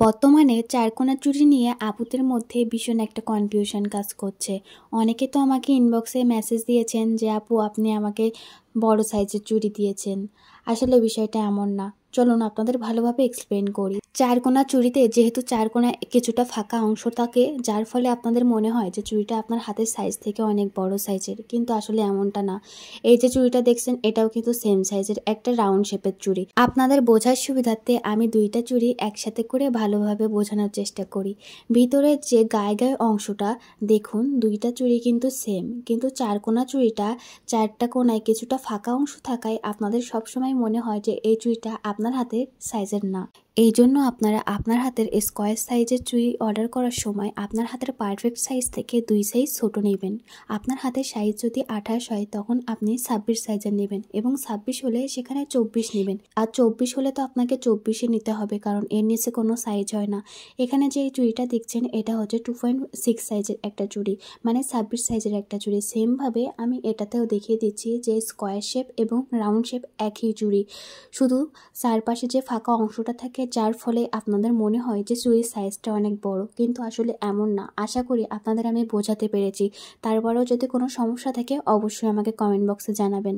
বর্তমানে চারকোনা চুড়ি নিয়ে আপুদের মধ্যে ভীষণ একটা কনফিউশন কাজ করছে। অনেকে তো আমাকে ইনবক্সে মেসেজ দিয়েছেন যে আপু আপনি আমাকে বড় সাইজের চুড়ি দিয়েছেন। আসলে বিষয়টা এমন না, চলুন আপনাদের ভালোভাবে এক্সপ্লেন করি। চারকোনা চুড়িতে যেহেতু চারকোনা কিছুটা ফাঁকা অংশ থাকে, যার ফলে আপনাদের মনে হয় যে চুড়িটা আপনার হাতের সাইজ থেকে অনেক বড় সাইজের, কিন্তু আসলে এমনটা না। এই যে চুড়িটা দেখছেন এটাও কিন্তু সেম সাইজের একটা রাউন্ড শেপের চুড়ি। আপনাদের বোঝার সুবিধার্থে আমি দুইটা চুড়ি একসাথে করে ভালোভাবে বোঝানোর চেষ্টা করি। ভিতরের যে গায়ে অংশটা দেখুন, দুইটা চুড়ি কিন্তু সেম, কিন্তু চারকোনা চুড়িটা চারটা কোনায় কিছুটা ফাঁকা অংশ থাকায় আপনাদের সবসময় মনে হয় যে এই চুড়িটা আপনার হাতের সাইজের না। এই জন্য আপনারা আপনার হাতের স্কোয়ার সাইজের চুড়ি অর্ডার করার সময় আপনার হাতের পারফেক্ট সাইজ থেকে 2 সাইজ ছোট নেবেন। আপনার হাতের সাইজ যদি 28 হয় তখন আপনি 26 সাইজের নেবেন, এবং 26 হলে সেখানে 24 নেবেন। আর 24 হলে তো আপনাকে 24 নিতে হবে, কারণ এর নিচে কোনো সাইজ হয় না। এখানে যে চুড়িটা দেখছেন এটা হচ্ছে 2.6 সাইজের একটা চুড়ি, মানে 26 সাইজের একটা চুড়ি। সেমভাবে আমি এটাতেও দেখিয়ে দিচ্ছি যে স্কোয়ার শেপ এবং রাউন্ড শেপ একই চুড়ি, শুধু চারপাশে যে ফাঁকা অংশটা থাকে যার ফলে আপনাদের মনে হয় যে চুড়ির সাইজটা অনেক বড়, কিন্তু আসলে এমন না। আশা করি আপনাদের আমি বোঝাতে পেরেছি। তারপরেও যদি কোনো সমস্যা থাকে অবশ্যই আমাকে কমেন্ট বক্সে জানাবেন।